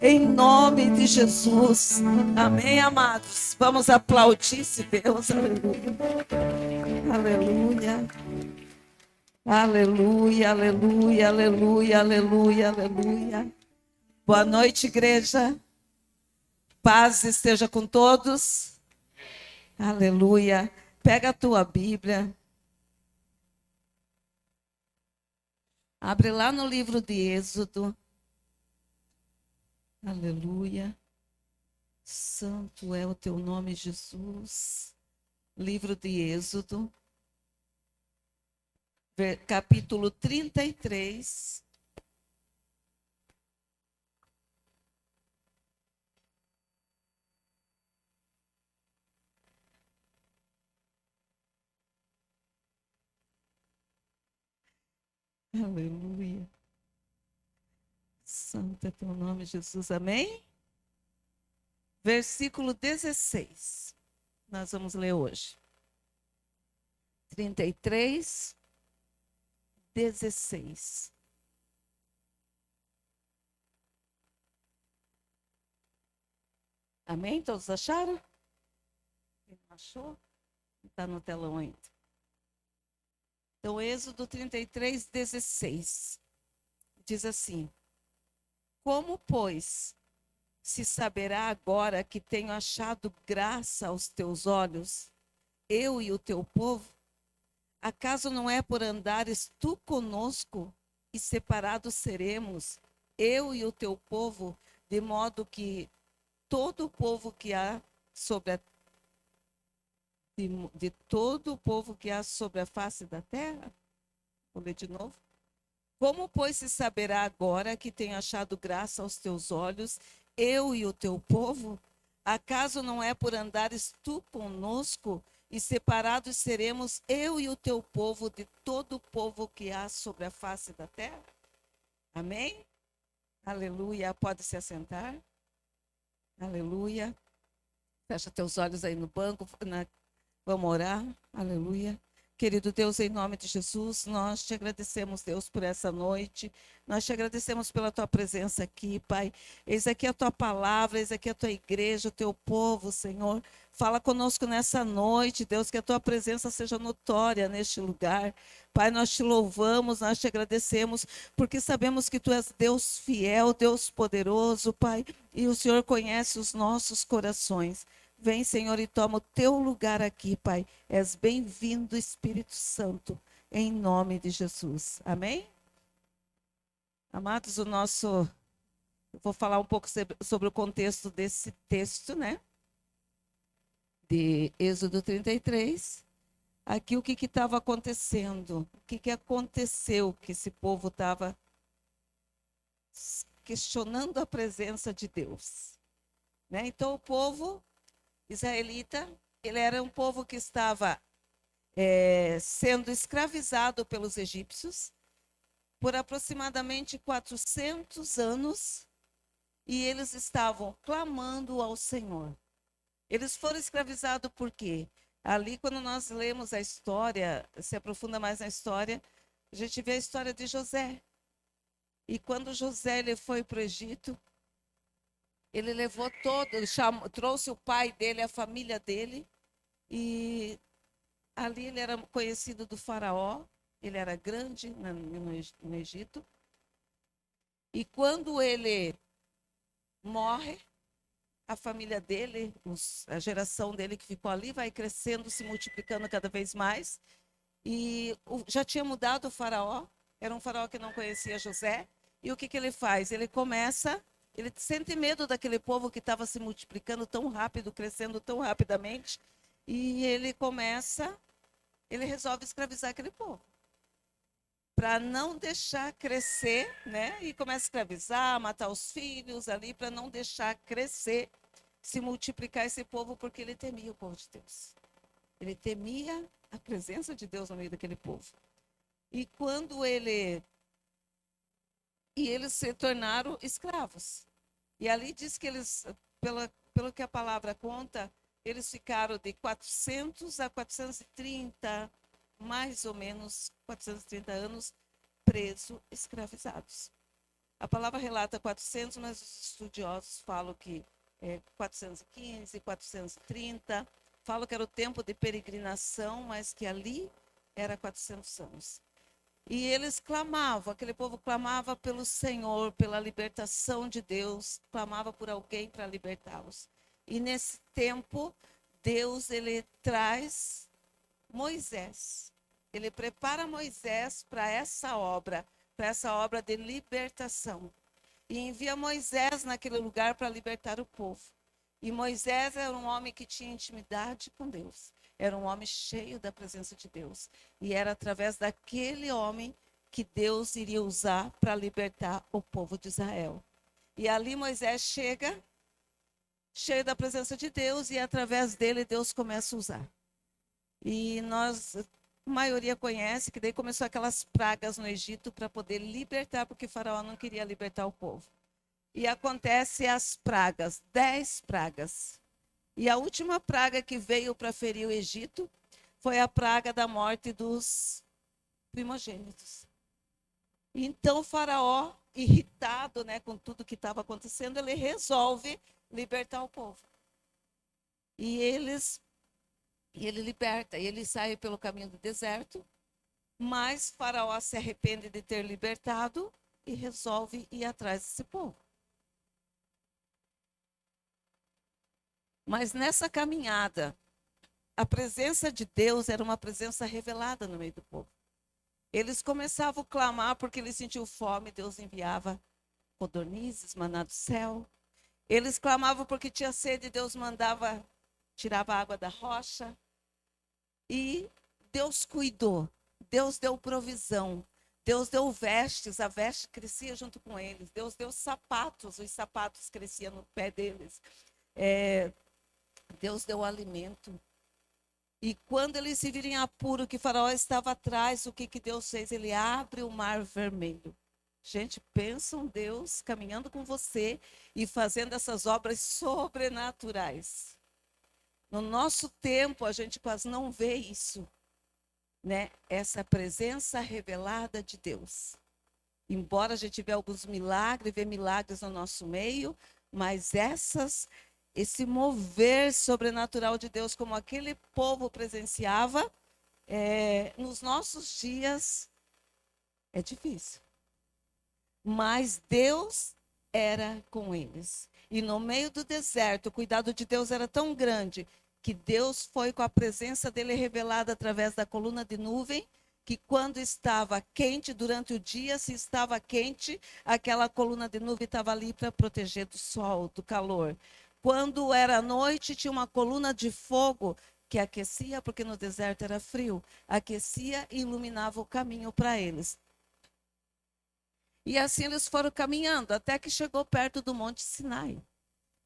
em nome de Jesus. Amém, amados? Vamos aplaudir esse Deus. Aleluia. Aleluia. Aleluia, aleluia, aleluia, aleluia, aleluia. Boa noite, igreja. Paz esteja com todos. Aleluia. Pega a tua Bíblia. Abre lá no livro de Êxodo. Aleluia. Santo é o teu nome, Jesus. Livro de Êxodo. Capítulo 33. Aleluia. Santo é teu nome, Jesus. Amém? Versículo 16. Nós vamos ler hoje. 33, 16. Amém? Todos acharam? Quem não achou? Está no telão ainda. Então, Êxodo 33, 16. Diz assim: Como, pois, se saberá agora que tenho achado graça aos teus olhos, eu e o teu povo? Acaso não é por andares tu conosco e separados seremos, eu e o teu povo, de modo que todo o povo que há sobre a de todo o povo que há sobre a face da terra? Vou ler de novo. Como, pois, se saberá agora que tenho achado graça aos teus olhos, eu e o teu povo? Acaso não é por andares tu conosco e separados seremos eu e o teu povo de todo o povo que há sobre a face da terra? Amém? Aleluia. Pode se assentar. Aleluia. Fecha teus olhos aí no banco. Vamos orar. Aleluia. Querido Deus, em nome de Jesus, nós te agradecemos, Deus, por essa noite. Nós te agradecemos pela tua presença aqui, Pai. Eis aqui a tua palavra, eis aqui a tua igreja, o teu povo, Senhor. Fala conosco nessa noite, Deus, que a tua presença seja notória neste lugar. Pai, nós te louvamos, nós te agradecemos, porque sabemos que tu és Deus fiel, Deus poderoso, Pai, e o Senhor conhece os nossos corações. Vem, Senhor, e toma o teu lugar aqui, Pai. És bem-vindo, Espírito Santo, em nome de Jesus. Amém? Amados, eu vou falar um pouco sobre o contexto desse texto, né? De Êxodo 33. Aqui o que estava acontecendo? O que aconteceu que esse povo estava questionando a presença de Deus, né? Então, o povo israelita, ele era um povo que estava sendo escravizado pelos egípcios por aproximadamente 400 anos, e eles estavam clamando ao Senhor. Eles foram escravizados por quê? Ali, quando nós lemos a história, se aprofunda mais na história, a gente vê a história de José. E quando José ele foi para o Egito, ele levou trouxe o pai dele, a família dele, e ali ele era conhecido do faraó, ele era grande no Egito. E quando ele morre, a família dele, a geração dele que ficou ali, vai crescendo, se multiplicando cada vez mais. E já tinha mudado o faraó, era um faraó que não conhecia José. E o que ele faz? Ele sente medo daquele povo que estava se multiplicando tão rápido, crescendo tão rapidamente. E ele resolve escravizar aquele povo, para não deixar crescer, né? E começa a escravizar, matar os filhos ali, para não deixar crescer, se multiplicar esse povo, porque ele temia o povo de Deus. Ele temia a presença de Deus no meio daquele povo. E eles se tornaram escravos. E ali diz que eles, pelo que a palavra conta, eles ficaram de 400 a 430, mais ou menos 430 anos, presos, escravizados. A palavra relata 400, mas os estudiosos falam que é 415, 430. Falam que era o tempo de peregrinação, mas que ali era 400 anos. E eles clamavam, aquele povo clamava pelo Senhor, pela libertação de Deus, clamava por alguém para libertá-los. E nesse tempo, Deus ele traz Moisés. Ele prepara Moisés para essa obra de libertação. E envia Moisés naquele lugar para libertar o povo. E Moisés era um homem que tinha intimidade com Deus. Era um homem cheio da presença de Deus. E era através daquele homem que Deus iria usar para libertar o povo de Israel. E ali Moisés chega, cheio da presença de Deus, e através dele Deus começa a usar. E nós, a maioria conhece que daí começou aquelas pragas no Egito para poder libertar, porque Faraó não queria libertar o povo. E acontece as pragas, 10 pragas. E a última praga que veio para ferir o Egito foi a praga da morte dos primogênitos. Então, o Faraó, irritado, né, com tudo que estava acontecendo, ele resolve libertar o povo. E ele liberta, e ele sai pelo caminho do deserto, mas Faraó se arrepende de ter libertado e resolve ir atrás desse povo. Mas nessa caminhada, a presença de Deus era uma presença revelada no meio do povo. Eles começavam a clamar porque eles sentiam fome, Deus enviava codornizes, maná do céu. Eles clamavam porque tinha sede, Deus mandava, tirava a água da rocha. E Deus cuidou, Deus deu provisão, Deus deu vestes, a veste crescia junto com eles. Deus deu sapatos, os sapatos cresciam no pé deles. Deus deu alimento. E quando eles se virem apuro que Faraó estava atrás, o que Deus fez? Ele abre o mar vermelho. Gente, pensa um Deus caminhando com você e fazendo essas obras sobrenaturais. No nosso tempo, a gente quase não vê isso, né? Essa presença revelada de Deus. Embora a gente vê alguns milagres, vê milagres no nosso meio, mas esse mover sobrenatural de Deus, como aquele povo presenciava, nos nossos dias é difícil. Mas Deus era com eles. E no meio do deserto, o cuidado de Deus era tão grande que Deus foi com a presença dele revelada através da coluna de nuvem, que quando estava quente durante o dia, se estava quente, aquela coluna de nuvem estava ali para proteger do sol, do calor. Quando era noite, tinha uma coluna de fogo que aquecia, porque no deserto era frio, aquecia e iluminava o caminho para eles. E assim eles foram caminhando, até que chegou perto do Monte Sinai.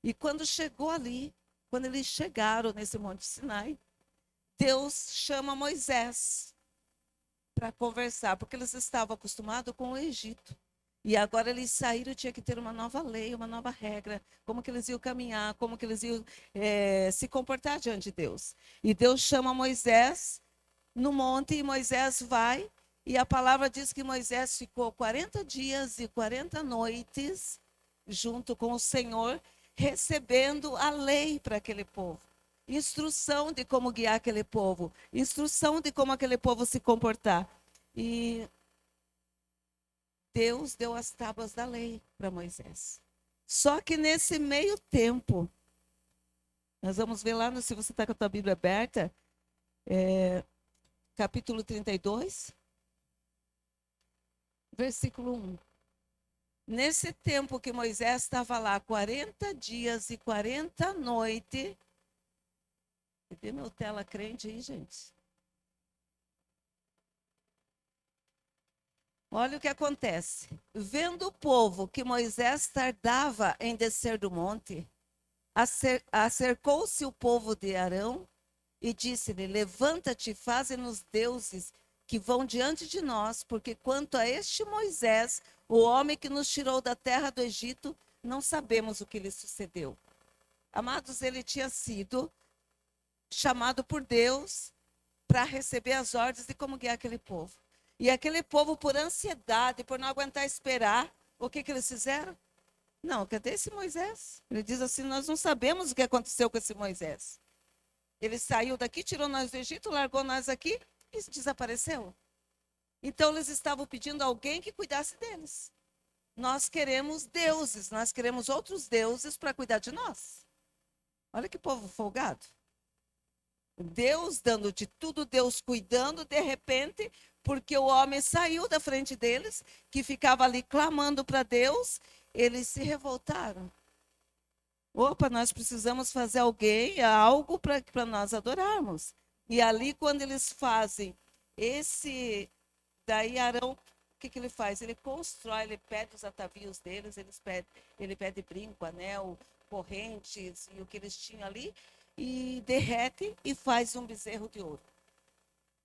E quando chegou ali, quando eles chegaram nesse Monte Sinai, Deus chama Moisés para conversar, porque eles estavam acostumados com o Egito. E agora eles saíram, tinha que ter uma nova lei, uma nova regra, como que eles iam caminhar, como que eles iam se comportar diante de Deus. E Deus chama Moisés no monte, e Moisés vai, e a palavra diz que Moisés ficou 40 dias e 40 noites junto com o Senhor, recebendo a lei para aquele povo. Instrução de como guiar aquele povo, instrução de como aquele povo se comportar. E Deus deu as tábuas da lei para Moisés. Só que nesse meio tempo, nós vamos ver lá, se você está com a tua Bíblia aberta, capítulo 32, versículo 1. Nesse tempo que Moisés estava lá, 40 dias e 40 noites. Cadê meu tela crente aí, gente? Olha o que acontece. Vendo o povo que Moisés tardava em descer do monte, acercou-se o povo de Arão e disse-lhe: levanta-te, faze-nos deuses que vão diante de nós, porque quanto a este Moisés, o homem que nos tirou da terra do Egito, não sabemos o que lhe sucedeu. Amados, ele tinha sido chamado por Deus para receber as ordens de como guiar aquele povo. E aquele povo, por ansiedade, por não aguentar esperar, O que eles fizeram? Não, cadê esse Moisés? Ele diz assim: nós não sabemos o que aconteceu com esse Moisés. Ele saiu daqui, tirou nós do Egito, largou nós aqui e desapareceu. Então eles estavam pedindo a alguém que cuidasse deles. Nós queremos deuses, nós queremos outros deuses para cuidar de nós. Olha que povo folgado. Deus dando de tudo, Deus cuidando, de repente, porque o homem saiu da frente deles, que ficava ali clamando para Deus, eles se revoltaram. Opa, nós precisamos fazer algo para nós adorarmos. E ali, quando eles fazem daí Arão, o que ele faz? Ele constrói, ele pede os atavios deles, ele pede brinco, anel, correntes e o que eles tinham ali, e derrete e faz um bezerro de ouro.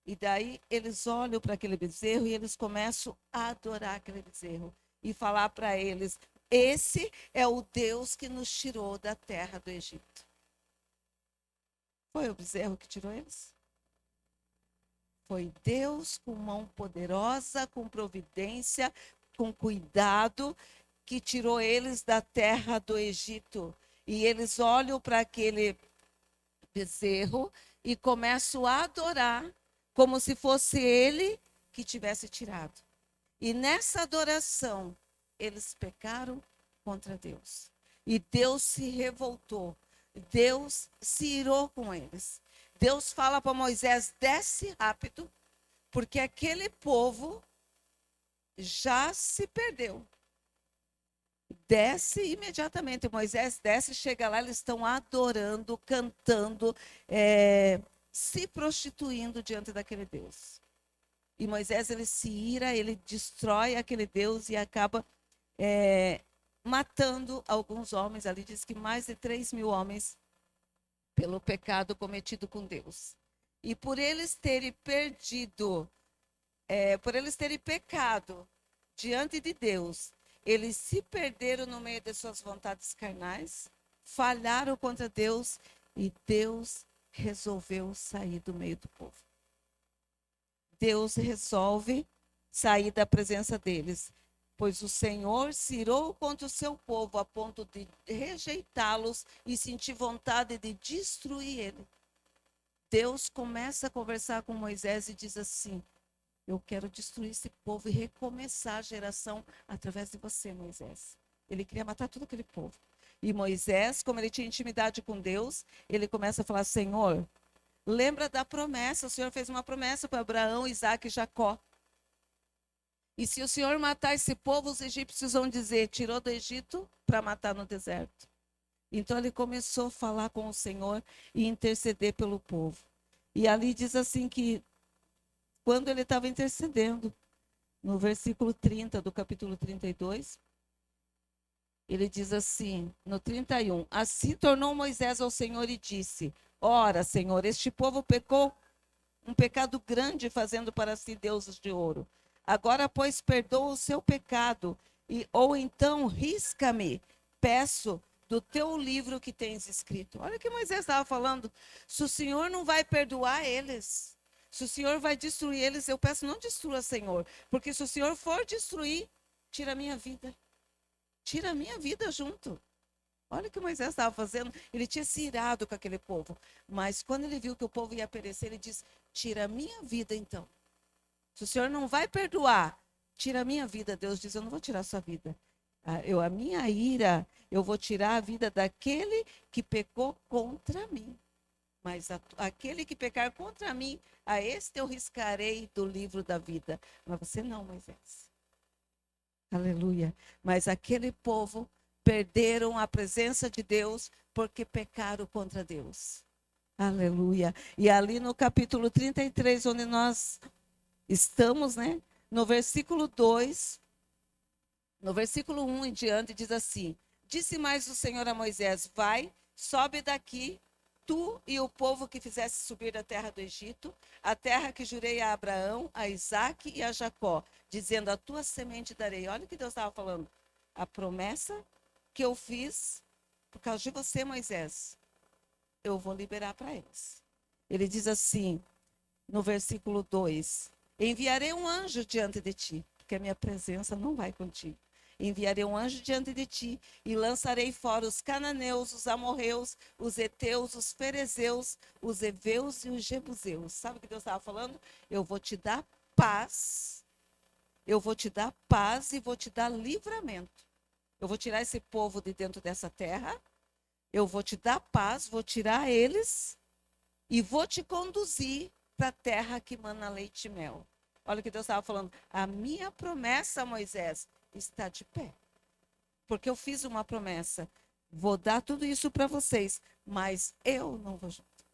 E daí eles olham para aquele bezerro e eles começam a adorar aquele bezerro e falar para eles: esse é o Deus que nos tirou da terra do Egito. Foi o bezerro que tirou eles? Foi Deus com mão poderosa, com providência, com cuidado, que tirou eles da terra do Egito. E eles olham para aquele bezerro e começam a adorar como se fosse ele que tivesse tirado. E nessa adoração, eles pecaram contra Deus. E Deus se revoltou. Deus se irou com eles. Deus fala para Moisés: desce rápido, porque aquele povo já se perdeu. Desce imediatamente. Moisés desce, chega lá, eles estão adorando, cantando, se prostituindo diante daquele Deus. E Moisés, ele se ira, ele destrói aquele Deus e acaba matando alguns homens. Ali diz que mais de 3.000 homens pelo pecado cometido com Deus. E por eles terem por eles terem pecado diante de Deus, eles se perderam no meio de suas vontades carnais, falharam contra Deus e Deus resolveu sair do meio do povo. Deus resolve sair da presença deles, pois o Senhor se irou contra o seu povo a ponto de rejeitá-los e sentir vontade de destruir ele. Deus começa a conversar com Moisés e diz assim: eu quero destruir esse povo e recomeçar a geração através de você, Moisés. Ele queria matar todo aquele povo. E Moisés, como ele tinha intimidade com Deus, ele começa a falar: Senhor, lembra da promessa, o Senhor fez uma promessa para Abraão, Isaque e Jacó. E se o Senhor matar esse povo, os egípcios vão dizer: tirou do Egito para matar no deserto. Então ele começou a falar com o Senhor e interceder pelo povo. E ali diz assim que, quando ele estava intercedendo, no versículo 30 do capítulo 32, ele diz assim, no 31, assim tornou Moisés ao Senhor e disse: ora, Senhor, este povo pecou um pecado grande, fazendo para si deuses de ouro. Agora, pois, perdoa o seu pecado, ou então risca-me, peço, do teu livro que tens escrito. Olha o que Moisés estava falando. Se o Senhor não vai perdoar eles, se o Senhor vai destruir eles, eu peço: não destrua, Senhor. Porque se o Senhor for destruir, tira a minha vida. Tira a minha vida junto. Olha o que Moisés estava fazendo. Ele tinha se irado com aquele povo. Mas quando ele viu que o povo ia perecer, ele disse: tira a minha vida então. Se o Senhor não vai perdoar, tira a minha vida. Deus diz: eu não vou tirar a sua vida. A minha ira, eu vou tirar a vida daquele que pecou contra mim. Mas aquele que pecar contra mim, a este eu riscarei do livro da vida. Mas você não, Moisés. Aleluia. Mas aquele povo perderam a presença de Deus porque pecaram contra Deus. Aleluia. E ali no capítulo 33, onde nós estamos, né? No versículo 2, no versículo 1 em diante, diz assim: disse mais o Senhor a Moisés: vai, sobe daqui, tu e o povo que fizesse subir da terra do Egito, a terra que jurei a Abraão, a Isaque e a Jacó, dizendo: a tua semente darei. Olha o que Deus estava falando. A promessa que eu fiz por causa de você, Moisés, eu vou liberar para eles. Ele diz assim, no versículo 2: enviarei um anjo diante de ti, porque a minha presença não vai contigo. enviarei um anjo diante de ti e lançarei fora os cananeus, os amorreus, os heteus, os ferezeus, os heveus e os jebuseus. Sabe o que Deus estava falando? Eu vou te dar paz, eu vou te dar paz e vou te dar livramento. Eu vou tirar esse povo de dentro dessa terra, eu vou te dar paz, vou tirar eles e vou te conduzir para a terra que mana leite e mel. Olha o que Deus estava falando. A minha promessa, Moisés, está de pé. Porque eu fiz uma promessa. Vou dar tudo isso para vocês, mas eu não vou junto.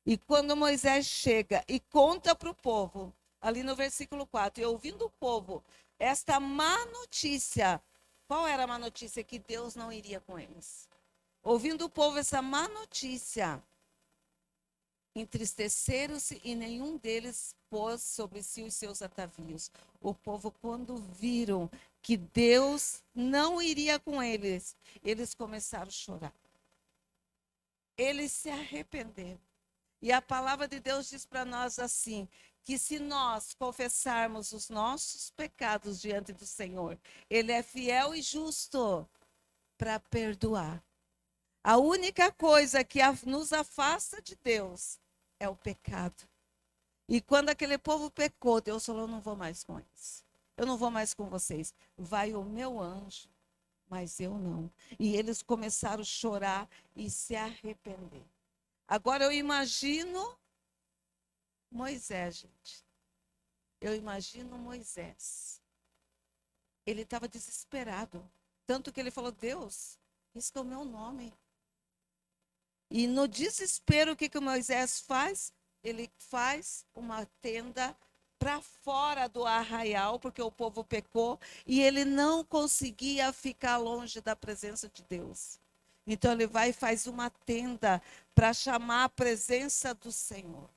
E quando Moisés chega e conta para o povo, ali no versículo 4, e ouvindo o povo esta má notícia, qual era a má notícia? Que Deus não iria com eles. Ouvindo o povo essa má notícia, entristeceram-se e nenhum deles pôs sobre si os seus atavios. O povo, quando viram que Deus não iria com eles, eles começaram a chorar. Eles se arrependeram. E a palavra de Deus diz para nós assim, que se nós confessarmos os nossos pecados diante do Senhor, Ele é fiel e justo para perdoar. A única coisa que nos afasta de Deus é o pecado. E quando aquele povo pecou, Deus falou, eu não vou mais com eles. Eu não vou mais com vocês. Vai o meu anjo, mas eu não. E eles começaram a chorar e se arrepender. Agora eu imagino Moisés, gente. Eu imagino Moisés. Ele estava desesperado. Tanto que ele falou, Deus, isso é o meu nome. E no desespero, o que Moisés faz? Ele faz uma tenda para fora do arraial, porque o povo pecou, e ele não conseguia ficar longe da presença de Deus. Então ele vai e faz uma tenda para chamar a presença do Senhor.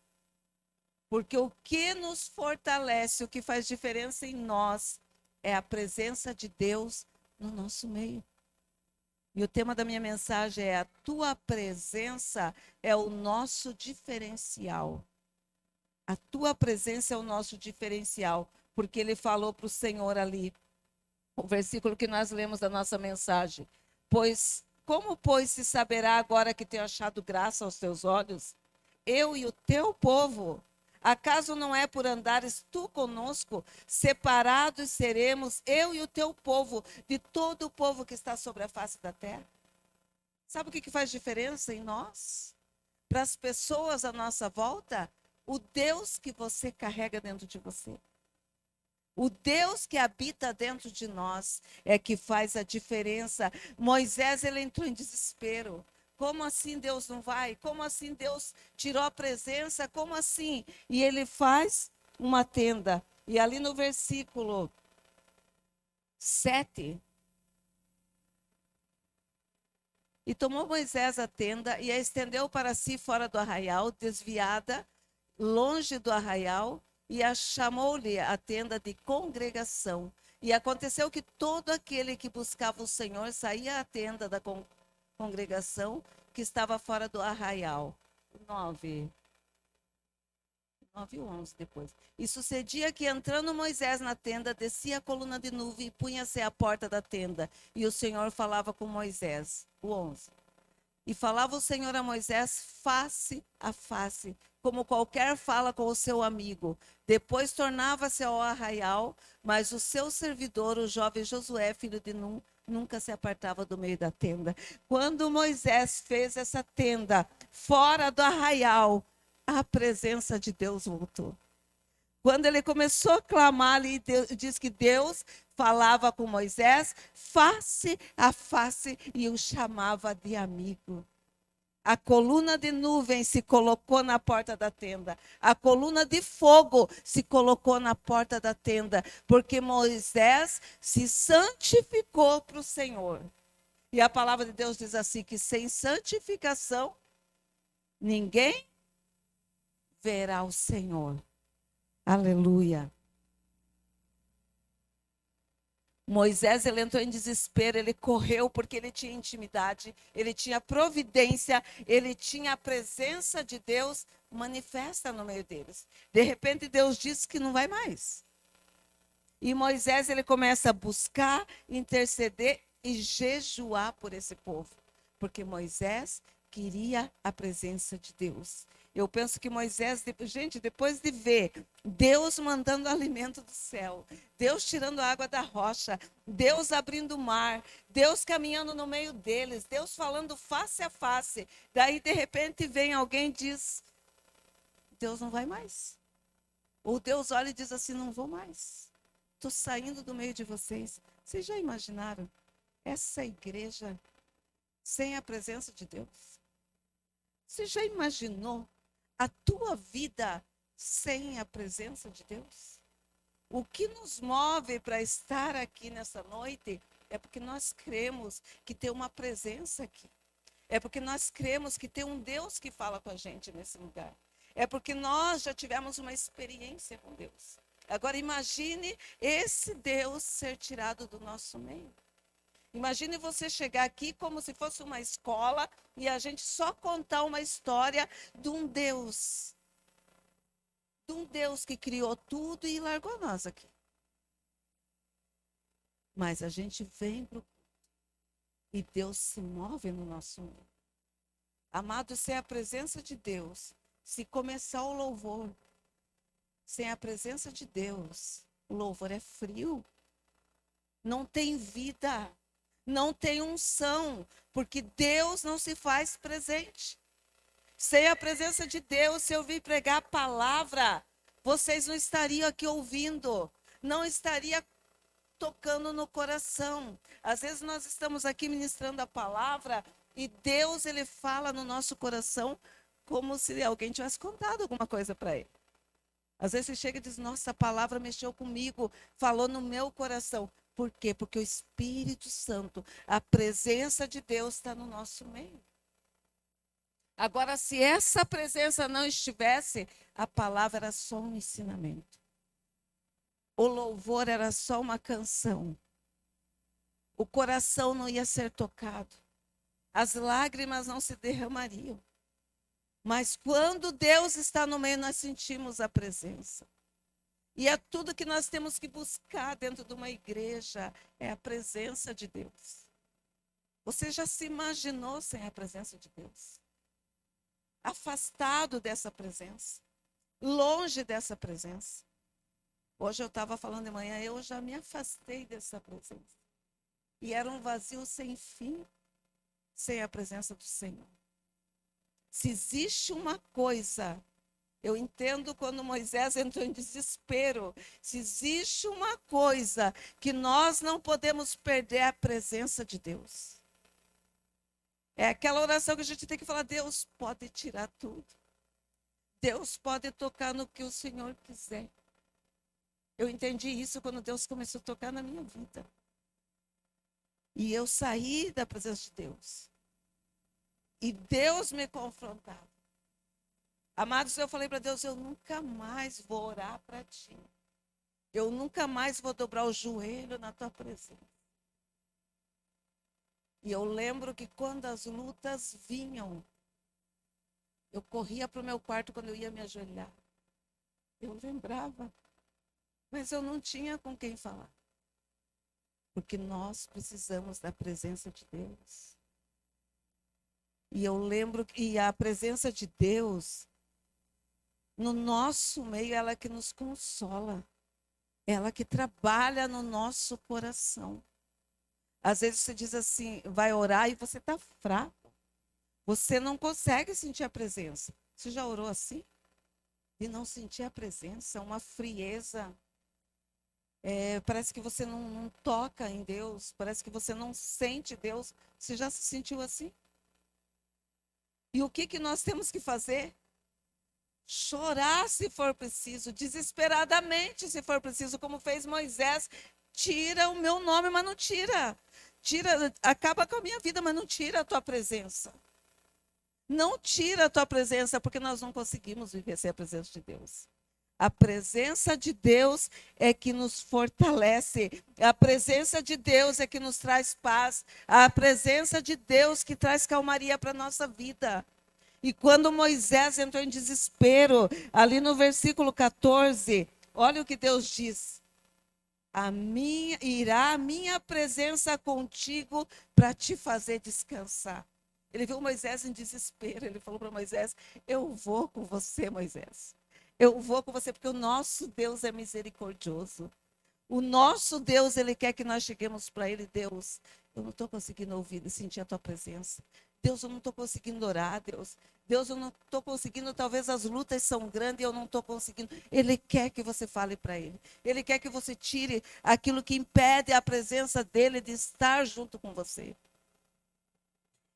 Porque o que nos fortalece, o que faz diferença em nós, é a presença de Deus no nosso meio. E o tema da minha mensagem é: a tua presença é o nosso diferencial. A tua presença é o nosso diferencial. Porque ele falou para o Senhor ali, o versículo que nós lemos da nossa mensagem. Pois se saberá agora que tenho achado graça aos teus olhos? Eu e o teu povo. Acaso não é por andares tu conosco? Separados seremos, eu e o teu povo, de todo o povo que está sobre a face da terra. Sabe o que faz diferença em nós? Para as pessoas à nossa volta? O Deus que você carrega dentro de você. O Deus que habita dentro de nós é que faz a diferença. Moisés, ele entrou em desespero. Como assim Deus não vai? Como assim Deus tirou a presença? Como assim? E ele faz uma tenda. E ali no versículo 7. E tomou Moisés a tenda e a estendeu para si fora do arraial, desviada, longe do arraial, e a chamou-lhe a tenda de congregação. E aconteceu que todo aquele que buscava o Senhor saía à tenda da congregação que estava fora do arraial. 9 e 11 depois. E sucedia que, entrando Moisés na tenda, descia a coluna de nuvem e punha-se à porta da tenda. E o Senhor falava com Moisés. O 11. E falava o Senhor a Moisés face a face, como qualquer fala com o seu amigo. Depois tornava-se ao arraial, mas o seu servidor, o jovem Josué, filho de Nun, nunca se apartava do meio da tenda. Quando Moisés fez essa tenda fora do arraial, a presença de Deus voltou. Quando ele começou a clamar ali, diz que Deus falava com Moisés face a face e o chamava de amigo. A coluna de nuvem se colocou na porta da tenda. A coluna de fogo se colocou na porta da tenda, porque Moisés se santificou para o Senhor. E a palavra de Deus diz assim, que sem santificação, ninguém verá o Senhor. Aleluia. Moisés, ele entrou em desespero, ele correu porque ele tinha intimidade, ele tinha providência, ele tinha a presença de Deus manifesta no meio deles. De repente, Deus disse que não vai mais. E Moisés, ele começa a buscar, interceder e jejuar por esse povo. Porque Moisés queria a presença de Deus. Eu penso que Moisés, gente, depois de ver Deus mandando alimento do céu, Deus tirando a água da rocha, Deus abrindo o mar, Deus caminhando no meio deles, Deus falando face a face, daí de repente vem alguém e diz, Deus não vai mais. Ou Deus olha e diz assim, não vou mais. Estou saindo do meio de vocês. Vocês já imaginaram essa igreja sem a presença de Deus? Você já imaginou a tua vida sem a presença de Deus? O que nos move para estar aqui nessa noite é porque nós cremos que tem uma presença aqui. É porque nós cremos que tem um Deus que fala com a gente nesse lugar. É porque nós já tivemos uma experiência com Deus. Agora imagine esse Deus ser tirado do nosso meio. Imagine você chegar aqui como se fosse uma escola e a gente só contar uma história de um Deus. De um Deus que criou tudo e largou nós aqui. Mas a gente vem para o culto e Deus se move no nosso meio. Amado, sem a presença de Deus, se começar o louvor, sem a presença de Deus, o louvor é frio. Não tem vida, não tem unção, porque Deus não se faz presente. Sem a presença de Deus, se eu vir pregar a palavra, vocês não estariam aqui ouvindo, não estaria tocando no coração. Às vezes nós estamos aqui ministrando a palavra e Deus, ele fala no nosso coração como se alguém tivesse contado alguma coisa para ele. Às vezes você chega e diz, nossa, a palavra mexeu comigo, falou no meu coração. Por quê? Porque o Espírito Santo, a presença de Deus está no nosso meio. Agora, se essa presença não estivesse, a palavra era só um ensinamento. O louvor era só uma canção. O coração não ia ser tocado. As lágrimas não se derramariam. Mas quando Deus está no meio, nós sentimos a presença. E é tudo que nós temos que buscar dentro de uma igreja, é a presença de Deus. Você já se imaginou sem a presença de Deus? Afastado dessa presença, longe dessa presença. Hoje eu estava falando de manhã, eu já me afastei dessa presença. E era um vazio sem fim, sem a presença do Senhor. Se existe uma coisa, eu entendo quando Moisés entrou em desespero, se existe uma coisa que nós não podemos perder, é a presença de Deus. É aquela oração que a gente tem que falar, Deus pode tirar tudo. Deus pode tocar no que o Senhor quiser. Eu entendi isso quando Deus começou a tocar na minha vida. E eu saí da presença de Deus. E Deus me confrontava. Amados, eu falei para Deus, eu nunca mais vou orar para ti. Eu nunca mais vou dobrar o joelho na tua presença. E eu lembro que quando as lutas vinham, eu corria para o meu quarto quando eu ia me ajoelhar. Eu lembrava, mas eu não tinha com quem falar. Porque nós precisamos da presença de Deus. E eu lembro que a presença de Deus, no nosso meio, ela que nos consola. Ela que trabalha no nosso coração. Às vezes você diz assim, vai orar e você está fraco. Você não consegue sentir a presença. Você já orou assim? E não sentir a presença, uma frieza. Parece que você não toca em Deus. Parece que você não sente Deus. Você já se sentiu assim? E o que nós temos que fazer? Chorar se for preciso, desesperadamente se for preciso, como fez Moisés. Tira o meu nome, mas não tira. Acaba com a minha vida, mas não tira a tua presença. Não tira a tua presença, porque nós não conseguimos viver sem a presença de Deus. A presença de Deus é que nos fortalece. A presença de Deus é que nos traz paz. A presença de Deus que traz calmaria para a nossa vida. E quando Moisés entrou em desespero, ali no versículo 14, olha o que Deus diz. irá a minha presença contigo para te fazer descansar. Ele viu Moisés em desespero. Ele falou para Moisés: eu vou com você, Moisés. Eu vou com você, porque o nosso Deus é misericordioso. O nosso Deus, ele quer que nós cheguemos para ele. Deus, eu não estou conseguindo ouvir e sentir a tua presença. Deus, eu não estou conseguindo orar, Deus. Deus, eu não estou conseguindo, talvez as lutas são grandes e eu não estou conseguindo. Ele quer que você fale para ele. Ele quer que você tire aquilo que impede a presença dele de estar junto com você.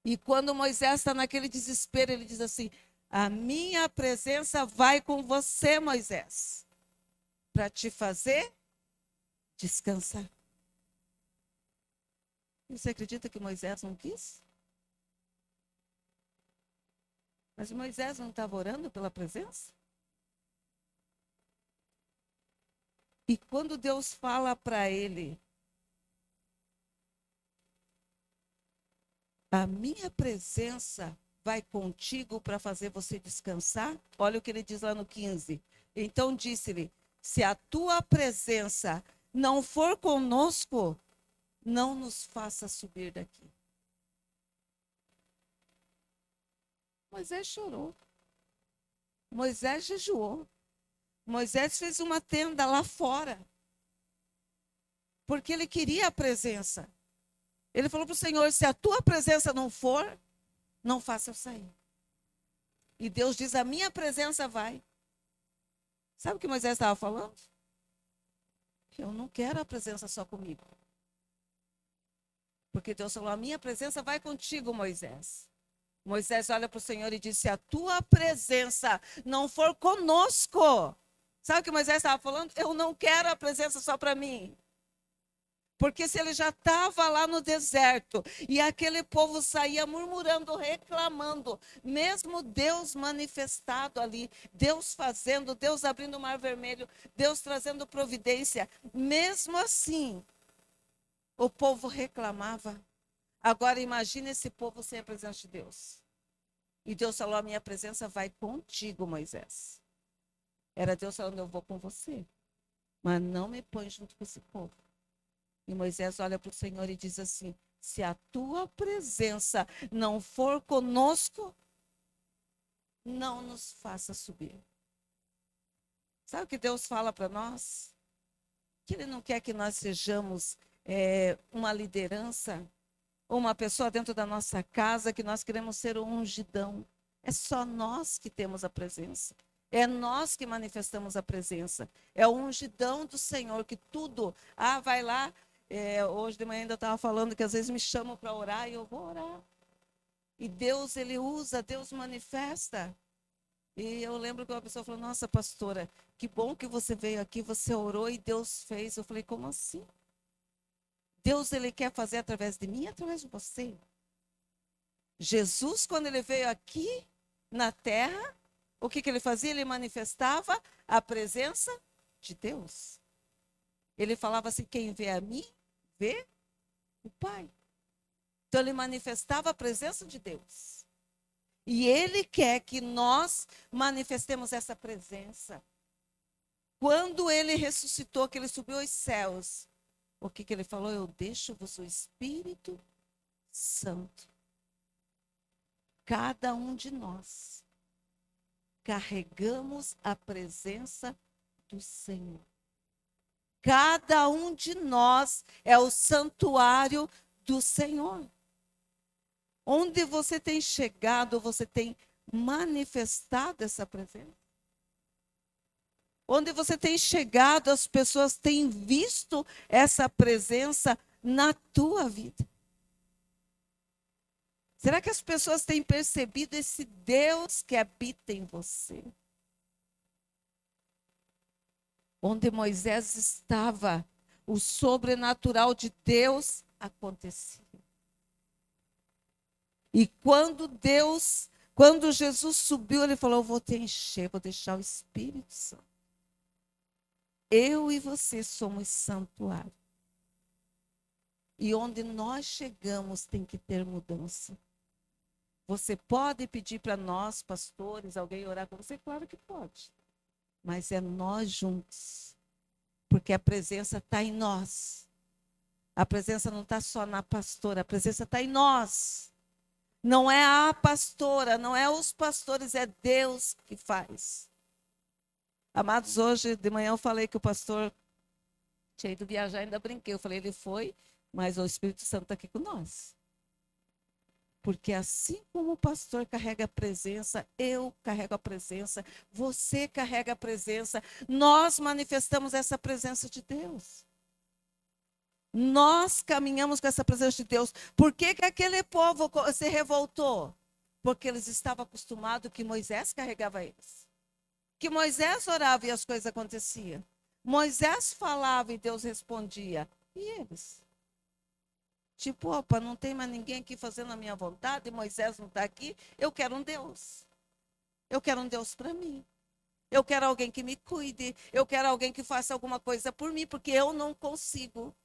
E quando Moisés está naquele desespero, ele diz assim: a minha presença vai com você, Moisés, para te fazer descansar. Você acredita que Moisés não quis? Mas Moisés não estava orando pela presença? E quando Deus fala para ele: a minha presença vai contigo para fazer você descansar. Olha o que ele diz lá no 15. Então disse-lhe: se a tua presença não for conosco, não nos faça subir daqui. Moisés chorou. Moisés jejuou. Moisés fez uma tenda lá fora. Porque ele queria a presença. Ele falou para o Senhor: se a tua presença não for, não faça eu sair. E Deus diz: a minha presença vai. Sabe o que Moisés estava falando? Eu não quero a presença só comigo. Porque Deus falou: a minha presença vai contigo, Moisés. Moisés olha para o Senhor e diz: se a tua presença não for conosco. Sabe o que Moisés estava falando? Eu não quero a presença só para mim. Porque se ele já estava lá no deserto e aquele povo saía murmurando, reclamando, mesmo Deus manifestado ali, Deus fazendo, Deus abrindo o mar vermelho, Deus trazendo providência, mesmo assim, o povo reclamava. Agora imagine esse povo sem a presença de Deus. E Deus falou: a minha presença vai contigo, Moisés. Era Deus falando: eu vou com você, mas não me põe junto com esse povo. E Moisés olha para o Senhor e diz assim: se a tua presença não for conosco, não nos faça subir. Sabe o que Deus fala para nós? Que Ele não quer que nós sejamos uma liderança, ou uma pessoa dentro da nossa casa, que nós queremos ser um ungidão. É só nós que temos a presença. É nós que manifestamos a presença. É o ungidão do Senhor, que tudo, vai lá. Hoje de manhã ainda estava falando que às vezes me chamam para orar e eu vou orar. E Deus, Ele usa, Deus manifesta. E eu lembro que uma pessoa falou: nossa, pastora, que bom que você veio aqui, você orou e Deus fez. Eu falei: como assim? Deus, Ele quer fazer através de mim e através de você. Jesus, quando Ele veio aqui na terra, o que Ele fazia? Ele manifestava a presença de Deus. Ele falava assim: quem vê a mim, vê o Pai. Então, Ele manifestava a presença de Deus. E Ele quer que nós manifestemos essa presença. Quando Ele ressuscitou, que Ele subiu aos céus, o que Ele falou? Eu deixo-vos o Espírito Santo. Cada um de nós carregamos a presença do Senhor. Cada um de nós é o santuário do Senhor. Onde você tem chegado, você tem manifestado essa presença. Onde você tem chegado, as pessoas têm visto essa presença na tua vida. Será que as pessoas têm percebido esse Deus que habita em você? Onde Moisés estava, o sobrenatural de Deus acontecia. E quando Jesus subiu, ele falou: eu vou te encher, vou deixar o Espírito Santo. Eu e você somos santuário. E onde nós chegamos tem que ter mudança. Você pode pedir para nós, pastores, alguém orar com você? Claro que pode. Mas é nós juntos. Porque a presença está em nós. A presença não está só na pastora, a presença está em nós. Não é a pastora, não é os pastores, é Deus que faz. Amados, hoje de manhã eu falei que o pastor tinha ido viajar, ainda brinquei. Eu falei, ele foi, mas o Espírito Santo está aqui com nós. Porque assim como o pastor carrega a presença, eu carrego a presença, você carrega a presença, nós manifestamos essa presença de Deus. Nós caminhamos com essa presença de Deus. Por que que aquele povo se revoltou? Porque eles estavam acostumados que Moisés carregava eles. Que Moisés orava e as coisas aconteciam. Moisés falava e Deus respondia. E eles? Tipo, opa, não tem mais ninguém aqui fazendo a minha vontade, Moisés não está aqui, eu quero um Deus. Eu quero um Deus para mim. Eu quero alguém que me cuide, eu quero alguém que faça alguma coisa por mim, porque eu não consigo.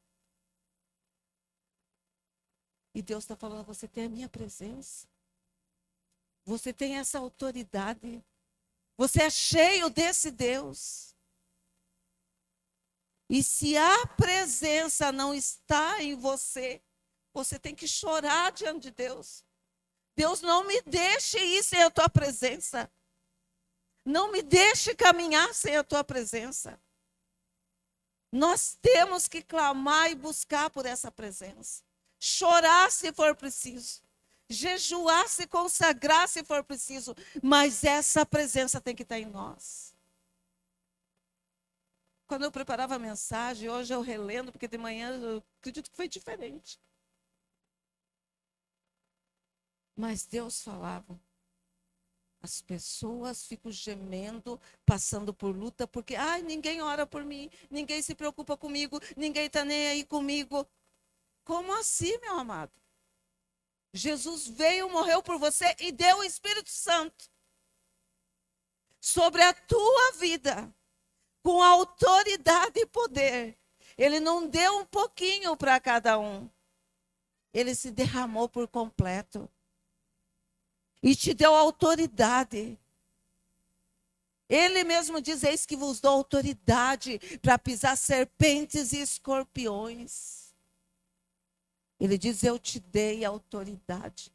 E Deus está falando, você tem a minha presença. Você tem essa autoridade. Você é cheio desse Deus. E se a presença não está em você, você tem que chorar diante de Deus. Deus, não me deixe ir sem a tua presença. Não me deixe caminhar sem a tua presença. Nós temos que clamar e buscar por essa presença. Chorar se for preciso. Jejuar, se consagrar se for preciso. Mas essa presença tem que estar em nós. Quando eu preparava a mensagem, hoje eu relendo, porque de manhã eu acredito que foi diferente. Mas Deus falava. As pessoas ficam gemendo, passando por luta, porque ninguém ora por mim, ninguém se preocupa comigo, ninguém está nem aí comigo. Como assim, meu amado? Jesus veio, morreu por você e deu o Espírito Santo sobre a tua vida, com autoridade e poder. Ele não deu um pouquinho para cada um. Ele se derramou por completo. E te deu autoridade. Ele mesmo diz, eis que vos dou autoridade para pisar serpentes e escorpiões. Ele diz, eu te dei autoridade.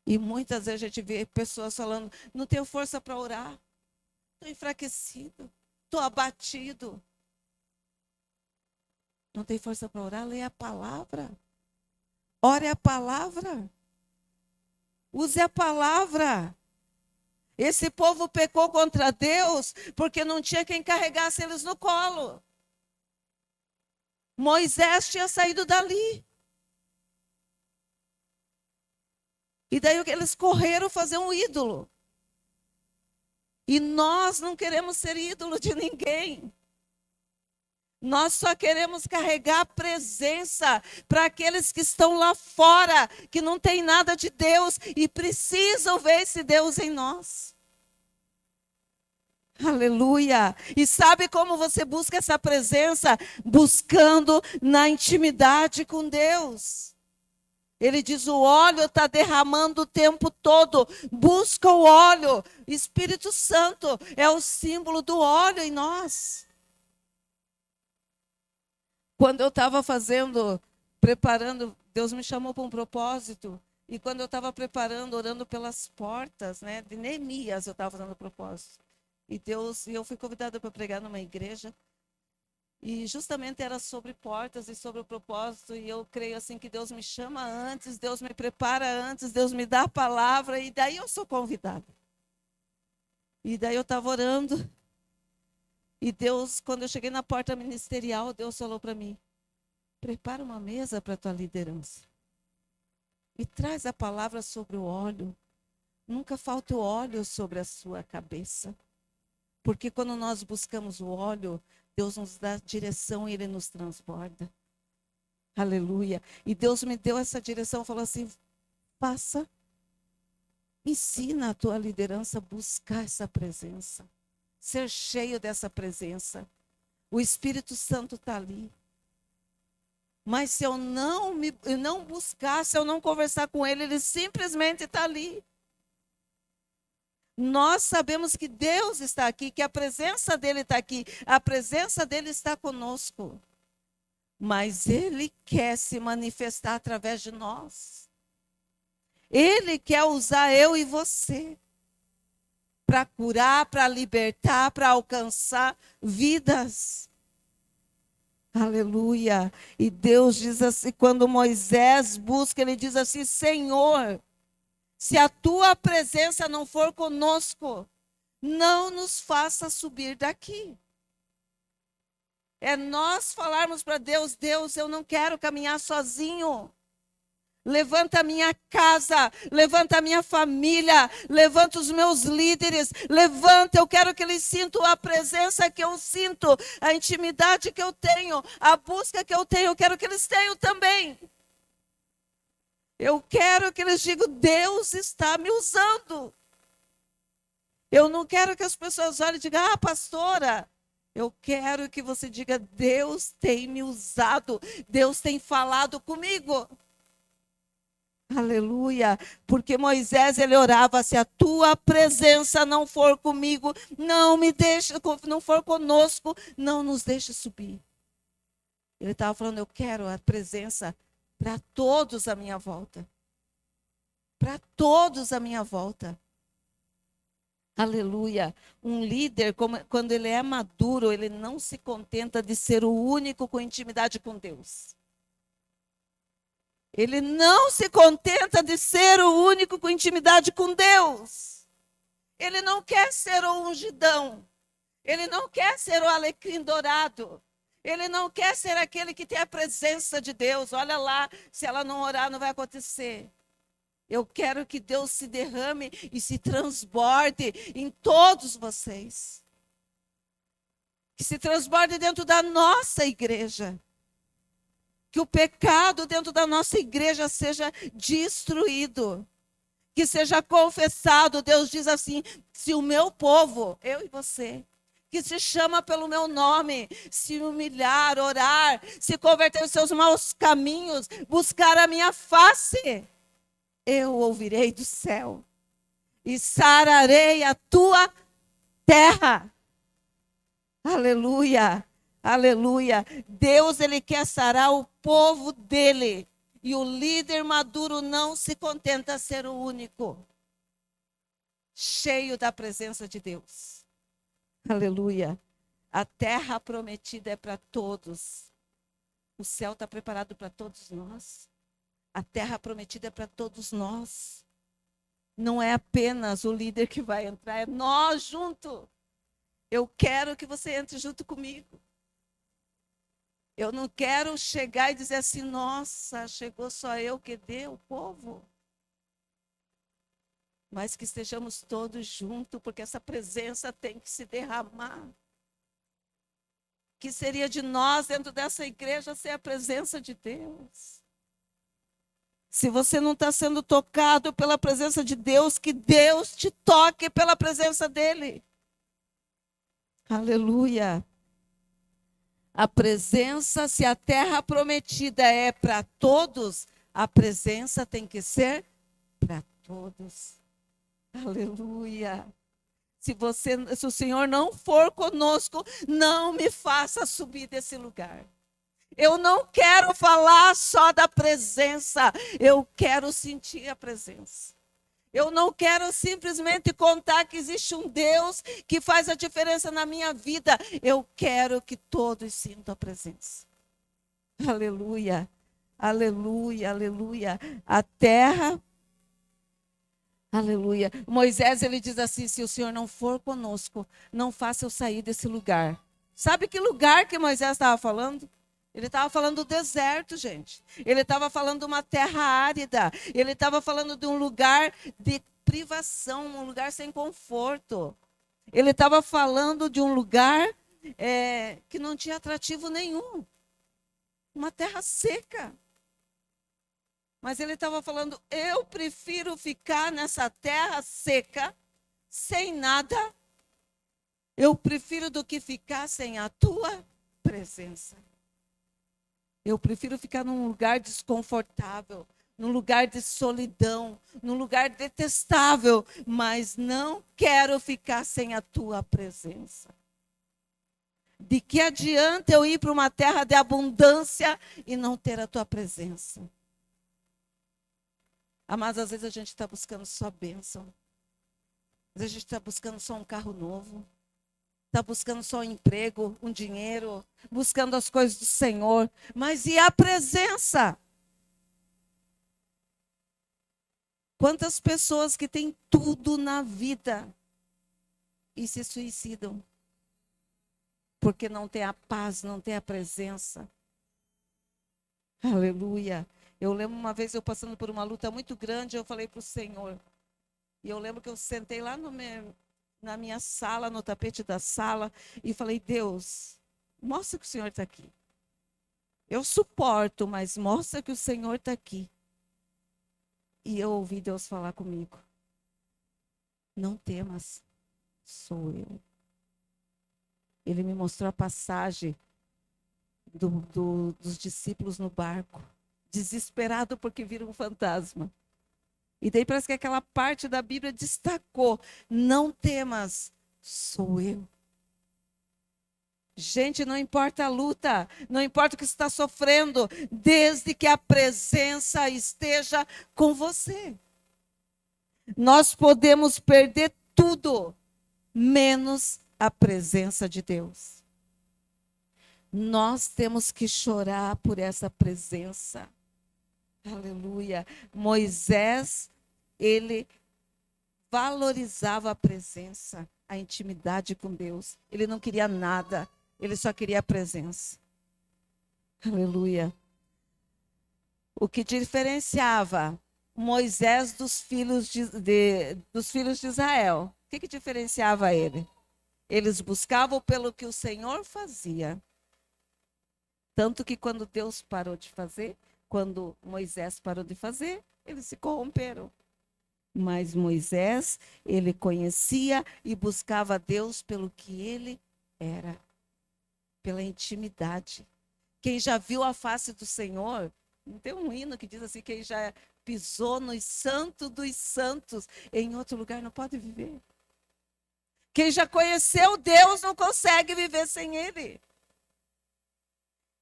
E muitas vezes a gente vê pessoas falando, não tenho força para orar. Estou enfraquecido, estou abatido. Não tem força para orar? Leia a palavra. Ore a palavra. Use a palavra. Esse povo pecou contra Deus porque não tinha quem carregasse eles no colo. Moisés tinha saído dali. E daí eles correram fazer um ídolo. E nós não queremos ser ídolo de ninguém. Nós só queremos carregar a presença para aqueles que estão lá fora, que não tem nada de Deus e precisam ver esse Deus em nós. Aleluia! E sabe como você busca essa presença? Buscando na intimidade com Deus. Ele diz, o óleo está derramando o tempo todo. Busca o óleo. Espírito Santo é o símbolo do óleo em nós. Quando eu estava preparando, Deus me chamou para um propósito. E quando eu estava preparando, orando pelas portas, né, de Neemias, eu estava fazendo propósito. E eu fui convidada para pregar numa igreja. E justamente era sobre portas e sobre o propósito. E eu creio assim que Deus me chama antes, Deus me prepara antes, Deus me dá a palavra. E daí eu sou convidada. E daí eu estava orando. E Deus, quando eu cheguei na porta ministerial, Deus falou para mim, prepara uma mesa para a tua liderança. E traz a palavra sobre o óleo. Nunca falta o óleo sobre a sua cabeça. Porque quando nós buscamos o óleo, Deus nos dá direção e Ele nos transborda. Aleluia. E Deus me deu essa direção, falou assim, faça, ensina a tua liderança a buscar essa presença. Ser cheio dessa presença. O Espírito Santo está ali. Mas se eu não buscar, se eu não conversar com Ele, Ele simplesmente está ali. Nós sabemos que Deus está aqui, que a presença dele está aqui, a presença dele está conosco. Mas ele quer se manifestar através de nós. Ele quer usar eu e você para curar, para libertar, para alcançar vidas. Aleluia. E Deus diz assim, quando Moisés busca, ele diz assim: Senhor, se a tua presença não for conosco, não nos faça subir daqui. É nós falarmos para Deus: Deus, eu não quero caminhar sozinho. Levanta a minha casa, levanta a minha família, levanta os meus líderes, levanta, eu quero que eles sintam a presença que eu sinto, a intimidade que eu tenho, a busca que eu tenho, eu quero que eles tenham também. Eu quero que eles digam: Deus está me usando. Eu não quero que as pessoas olhem e digam: ah, pastora. Eu quero que você diga: Deus tem me usado, Deus tem falado comigo. Aleluia, porque Moisés ele orava: se a tua presença não for comigo, não me deixe, não for conosco, não nos deixe subir. Ele estava falando: eu quero a presença para todos à minha volta. Para todos à minha volta. Aleluia. Um líder, quando ele é maduro, ele não se contenta de ser o único com intimidade com Deus. Ele não se contenta de ser o único com intimidade com Deus. Ele não quer ser o ungidão. Ele não quer ser o alecrim dourado. Ele não quer ser aquele que tem a presença de Deus. Olha lá, se ela não orar, não vai acontecer. Eu quero que Deus se derrame e se transborde em todos vocês. Que se transborde dentro da nossa igreja. Que o pecado dentro da nossa igreja seja destruído. Que seja confessado. Deus diz assim: se o meu povo, eu e você, que se chama pelo meu nome, se humilhar, orar, se converter os seus maus caminhos, buscar a minha face, eu ouvirei do céu e sararei a tua terra. Aleluia, aleluia. Deus, ele quer sarar o povo dele. E o líder maduro não se contenta a ser o único, cheio da presença de Deus. Aleluia. A terra prometida é para todos. O céu está preparado para todos nós. A terra prometida é para todos nós. Não é apenas o líder que vai entrar, é nós juntos. Eu quero que você entre junto comigo. Eu não quero chegar e dizer assim: nossa, chegou só eu que deu o povo. Mas que estejamos todos juntos, porque essa presença tem que se derramar. Que seria de nós dentro dessa igreja ser a presença de Deus. Se você não está sendo tocado pela presença de Deus, que Deus te toque pela presença dEle. Aleluia. A presença, se a terra prometida é para todos, a presença tem que ser para todos. Aleluia. Se o Senhor não for conosco, não me faça subir desse lugar. Eu não quero falar só da presença, eu quero sentir a presença. Eu não quero simplesmente contar que existe um Deus que faz a diferença na minha vida. Eu quero que todos sintam a presença. Aleluia, aleluia, aleluia. A terra, aleluia. Moisés, ele diz assim: se o Senhor não for conosco, não faça eu sair desse lugar. Sabe que lugar que Moisés estava falando? Ele estava falando do deserto, gente. Ele estava falando de uma terra árida. Ele estava falando de um lugar de privação, um lugar sem conforto. Ele estava falando de um lugar que não tinha atrativo nenhum. Uma terra seca. Mas ele estava falando: eu prefiro ficar nessa terra seca, sem nada. Eu prefiro do que ficar sem a tua presença. Eu prefiro ficar num lugar desconfortável, num lugar de solidão, num lugar detestável, mas não quero ficar sem a tua presença. De que adianta eu ir para uma terra de abundância e não ter a tua presença? Mas às vezes a gente está buscando só bênção. Às vezes a gente está buscando só um carro novo. Está buscando só um emprego, um dinheiro, buscando as coisas do Senhor. Mas e a presença? Quantas pessoas que têm tudo na vida e se suicidam? Porque não tem a paz, não tem a presença. Aleluia. Eu lembro uma vez eu passando por uma luta muito grande, eu falei para o Senhor. E eu lembro que eu sentei lá na minha sala, no tapete da sala, e falei, Deus, mostra que o Senhor está aqui. Eu suporto, mas mostra que o Senhor está aqui. E eu ouvi Deus falar comigo. Não temas, sou eu. Ele me mostrou a passagem dos discípulos no barco, desesperado porque viram um fantasma. E daí parece que aquela parte da Bíblia destacou: não temas, sou eu. Gente, não importa a luta, não importa o que você está sofrendo, desde que a presença esteja com você. Nós podemos perder tudo, menos a presença de Deus. Nós temos que chorar por essa presença. Aleluia. Moisés, ele valorizava a presença, a intimidade com Deus. Ele não queria nada, ele só queria a presença. Aleluia. O que diferenciava Moisés dos filhos de Israel? O que diferenciava ele? Eles buscavam pelo que o Senhor fazia. Tanto que quando Deus parou de fazer, quando Moisés parou de fazer, eles se corromperam. Mas Moisés, ele conhecia e buscava Deus pelo que ele era, pela intimidade. Quem já viu a face do Senhor, não tem um hino que diz assim, quem já pisou no santo dos santos, em outro lugar não pode viver. Quem já conheceu Deus não consegue viver sem Ele.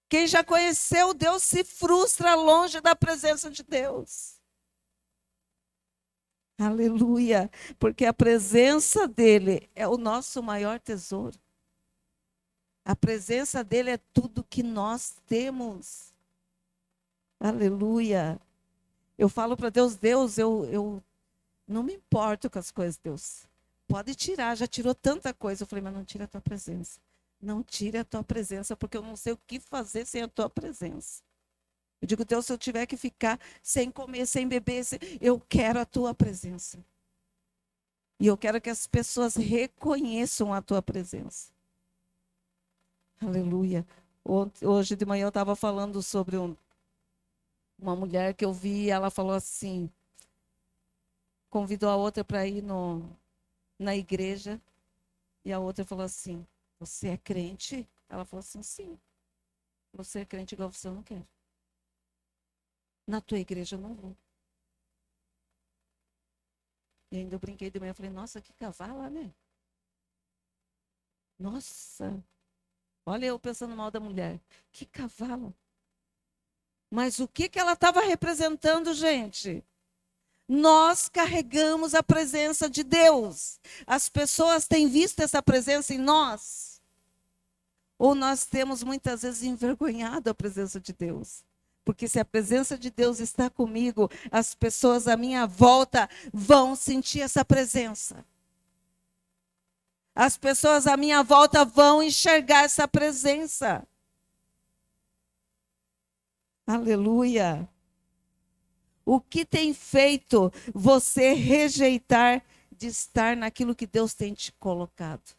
Quem já conheceu Deus se frustra longe da presença de Deus. Aleluia, porque a presença dele é o nosso maior tesouro. A presença dele é tudo que nós temos. Aleluia. Eu falo para Deus, Deus, eu não me importo com as coisas, Deus. Pode tirar, já tirou tanta coisa. Eu falei, mas não tira a tua presença. Não tire a tua presença, porque eu não sei o que fazer sem a tua presença. Eu digo, Deus, se eu tiver que ficar sem comer, sem beber, eu quero a tua presença. E eu quero que as pessoas reconheçam a tua presença. Aleluia. Hoje de manhã eu estava falando sobre uma mulher que eu vi, ela falou assim, convidou a outra para ir na igreja, e a outra falou assim, você é crente? Ela falou assim, sim. Você é crente igual você, eu não quero. Na tua igreja eu não vou. E ainda eu brinquei de manhã, eu falei, nossa, que cavala, né? Nossa, olha eu pensando mal da mulher. Que cavalo. Mas o que ela estava representando, gente? Nós carregamos a presença de Deus. As pessoas têm visto essa presença em nós? Ou nós temos muitas vezes envergonhado a presença de Deus? Porque se a presença de Deus está comigo, as pessoas à minha volta vão sentir essa presença. As pessoas à minha volta vão enxergar essa presença. Aleluia. O que tem feito você rejeitar de estar naquilo que Deus tem te colocado?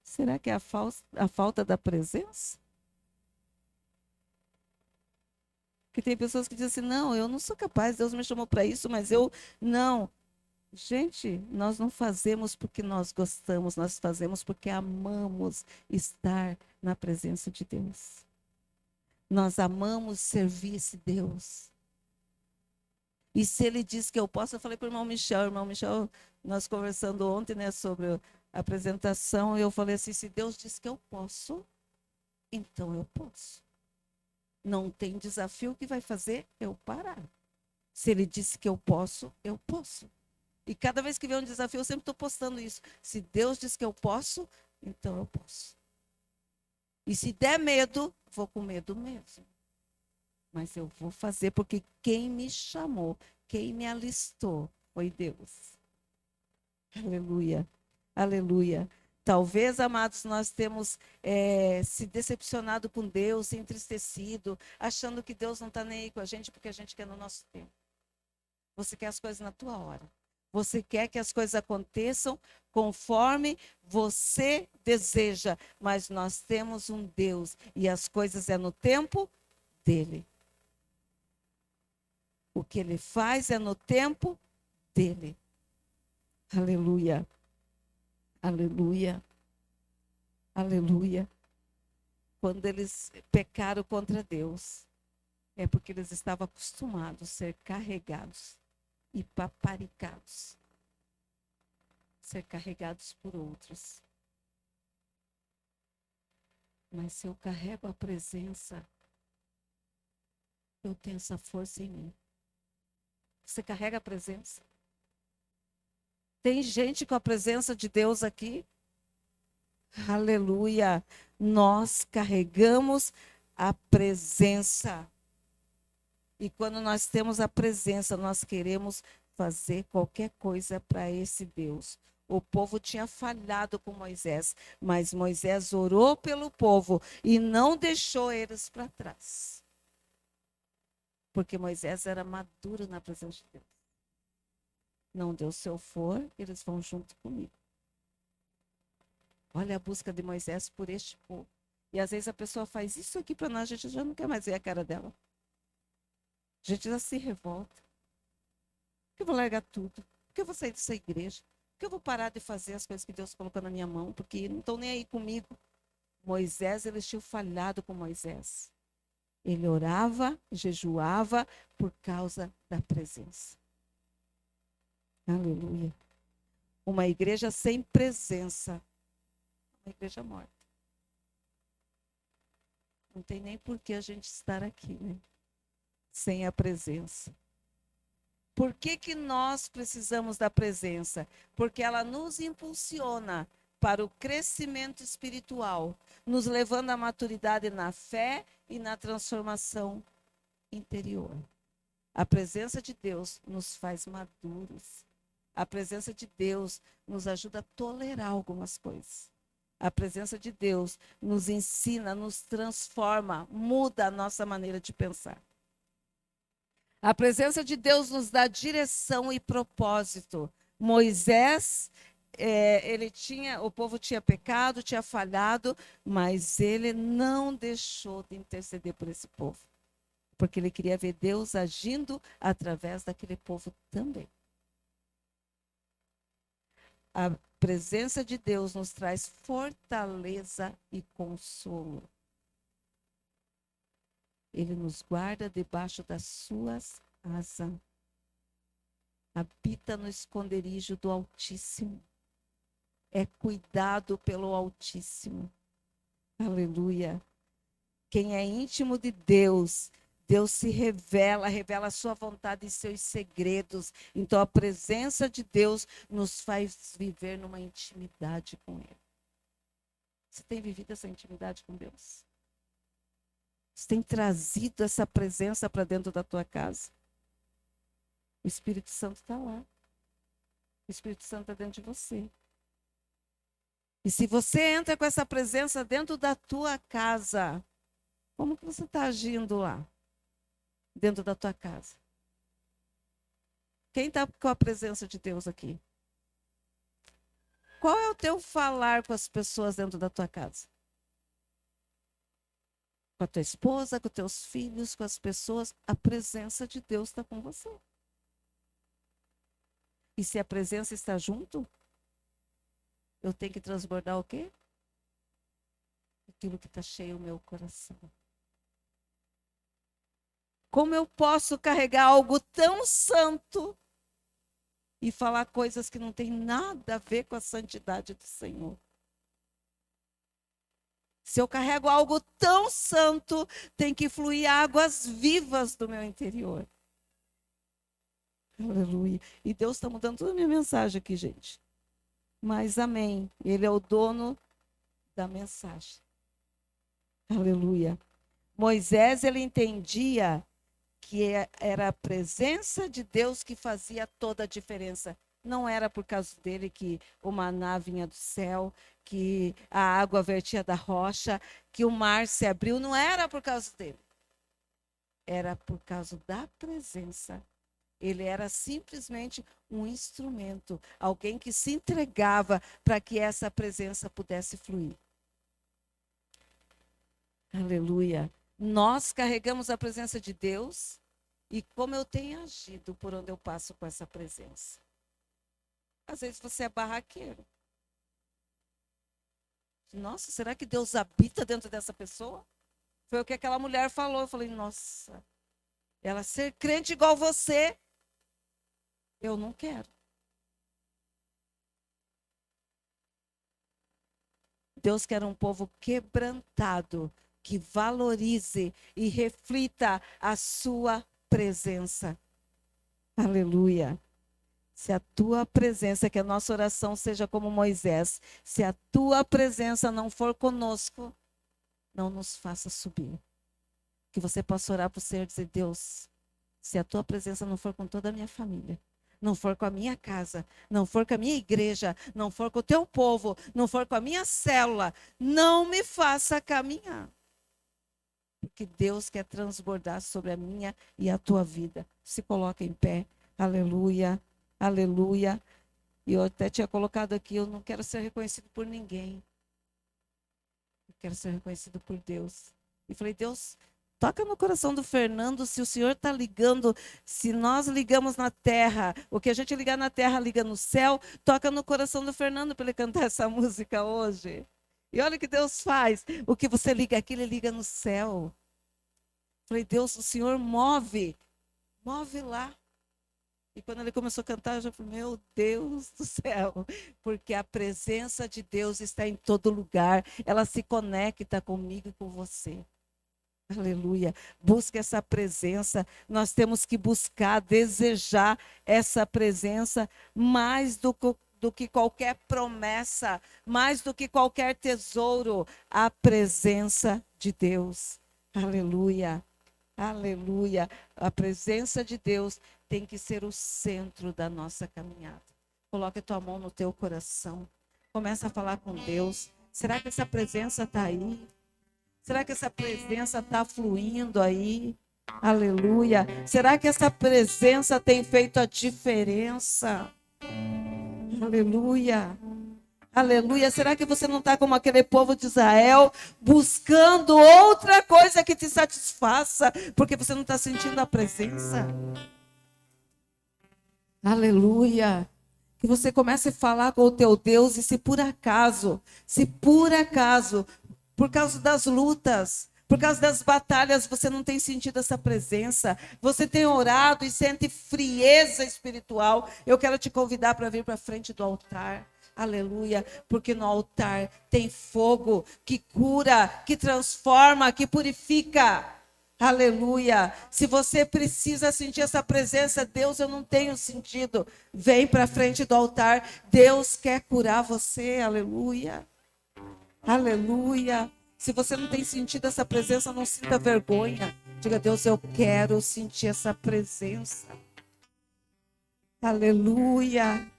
Será que é a falta da presença? Porque tem pessoas que dizem assim, não, eu não sou capaz, Deus me chamou para isso, mas eu não. Gente, nós não fazemos porque nós gostamos, nós fazemos porque amamos estar na presença de Deus. Nós amamos servir esse Deus. E se ele diz que eu posso, eu falei para o irmão Michel, nós conversando ontem, né, sobre a apresentação, eu falei assim, se Deus diz que eu posso, então eu posso. Não tem desafio que vai fazer eu parar. Se ele disse que eu posso, eu posso. E cada vez que vem um desafio, eu sempre estou postando isso. Se Deus diz que eu posso, então eu posso. E se der medo, vou com medo mesmo. Mas eu vou fazer porque quem me chamou, quem me alistou foi Deus. Aleluia, aleluia. Talvez, amados, nós temos se decepcionado com Deus, se entristecido, achando que Deus não está nem aí com a gente porque a gente quer no nosso tempo. Você quer as coisas na tua hora. Você quer que as coisas aconteçam conforme você deseja. Mas nós temos um Deus e as coisas é no tempo dele. O que ele faz é no tempo dele. Aleluia. Aleluia. Aleluia. Quando eles pecaram contra Deus, é porque eles estavam acostumados a ser carregados e paparicados. Ser carregados por outros. Mas se eu carrego a presença, eu tenho essa força em mim. Você carrega a presença? Tem gente com a presença de Deus aqui? Aleluia! Nós carregamos a presença. E quando nós temos a presença, nós queremos fazer qualquer coisa para esse Deus. O povo tinha falhado com Moisés, mas Moisés orou pelo povo e não deixou eles para trás. Porque Moisés era maduro na presença de Deus. Não deu, se eu for, eles vão junto comigo. Olha a busca de Moisés por este povo. E às vezes a pessoa faz isso aqui para nós, a gente já não quer mais ver a cara dela. A gente já se revolta. Por que eu vou largar tudo? Por que eu vou sair dessa igreja? Por que eu vou parar de fazer as coisas que Deus colocou na minha mão? Porque não estão nem aí comigo. Moisés, eles tinham falhado com Moisés. Ele orava, jejuava por causa da presença. Aleluia. Uma igreja sem presença, uma igreja morta. Não tem nem por que a gente estar aqui, né? Sem a presença. Por que que nós precisamos da presença? Porque ela nos impulsiona para o crescimento espiritual, nos levando à maturidade na fé e na transformação interior. A presença de Deus nos faz maduros. A presença de Deus nos ajuda a tolerar algumas coisas. A presença de Deus nos ensina, nos transforma, muda a nossa maneira de pensar. A presença de Deus nos dá direção e propósito. Moisés, o povo tinha pecado, tinha falhado, mas ele não deixou de interceder por esse povo, porque ele queria ver Deus agindo através daquele povo também. A presença de Deus nos traz fortaleza e consolo. Ele nos guarda debaixo das suas asas. Habita no esconderijo do Altíssimo. É cuidado pelo Altíssimo. Aleluia. Quem é íntimo de Deus, Deus se revela, revela a sua vontade e seus segredos. Então a presença de Deus nos faz viver numa intimidade com Ele. Você tem vivido essa intimidade com Deus? Você tem trazido essa presença para dentro da tua casa? O Espírito Santo está lá. O Espírito Santo está dentro de você. E se você entra com essa presença dentro da tua casa, como que você está agindo lá? Dentro da tua casa? Quem está com a presença de Deus aqui? Qual é o teu falar com as pessoas dentro da tua casa? Com a tua esposa, com os teus filhos, com as pessoas, a presença de Deus está com você. E se a presença está junto, eu tenho que transbordar o quê? Aquilo que está cheio no meu coração. Como eu posso carregar algo tão santo e falar coisas que não têm nada a ver com a santidade do Senhor? Se eu carrego algo tão santo, tem que fluir águas vivas do meu interior. Aleluia. E Deus está mudando toda a minha mensagem aqui, gente. Mas amém. Ele é o dono da mensagem. Aleluia. Moisés, ele entendia que era a presença de Deus que fazia toda a diferença. Não era por causa dele que o maná vinha do céu, que a água vertia da rocha, que o mar se abriu. Não era por causa dele. Era por causa da presença. Ele era simplesmente um instrumento, alguém que se entregava para que essa presença pudesse fluir. Aleluia. Nós carregamos a presença de Deus e como eu tenho agido por onde eu passo com essa presença. Às vezes você é barraqueiro. Nossa, será que Deus habita dentro dessa pessoa? Foi o que aquela mulher falou. Eu falei, nossa, ela ser crente igual você, eu não quero. Deus quer um povo quebrantado, que valorize e reflita a sua presença. Aleluia. Se a tua presença, que a nossa oração seja como Moisés, se a tua presença não for conosco, não nos faça subir. Que você possa orar para o Senhor e dizer, Deus, se a tua presença não for com toda a minha família, não for com a minha casa, não for com a minha igreja, não for com o teu povo, não for com a minha célula, não me faça caminhar. Porque Deus quer transbordar sobre a minha e a tua vida. Se coloca em pé. Aleluia. Aleluia. E eu até tinha colocado aqui, eu não quero ser reconhecido por ninguém. Eu quero ser reconhecido por Deus. E falei, Deus, toca no coração do Fernando, se o Senhor está ligando, se nós ligamos na terra, o que a gente ligar na terra liga no céu, toca no coração do Fernando para ele cantar essa música hoje. E olha o que Deus faz. O que você liga aqui, ele liga no céu. Falei, Deus, o Senhor move lá. E quando ele começou a cantar, eu já falei, meu Deus do céu. Porque a presença de Deus está em todo lugar. Ela se conecta comigo e com você. Aleluia. Busque essa presença. Nós temos que buscar, desejar essa presença mais do que qualquer promessa, mais do que qualquer tesouro, a presença de Deus. Aleluia, aleluia. A presença de Deus tem que ser o centro da nossa caminhada. Coloque a tua mão no teu coração. Começa a falar com Deus. Será que essa presença está aí? Será que essa presença está fluindo aí? Aleluia. Será que essa presença tem feito a diferença? Aleluia. Aleluia. Será que você não está como aquele povo de Israel, buscando outra coisa que te satisfaça, porque você não está sentindo a presença? Aleluia. Que você comece a falar com o teu Deus e se por acaso, por causa das lutas, por causa das batalhas, você não tem sentido essa presença, você tem orado e sente frieza espiritual, eu quero te convidar para vir para frente do altar. Aleluia, porque no altar tem fogo que cura, que transforma, que purifica. Aleluia. Se você precisa sentir essa presença, Deus, eu não tenho sentido. Vem para frente do altar. Deus quer curar você. Aleluia. Aleluia. Se você não tem sentido essa presença, não sinta vergonha. Diga, Deus, eu quero sentir essa presença. Aleluia.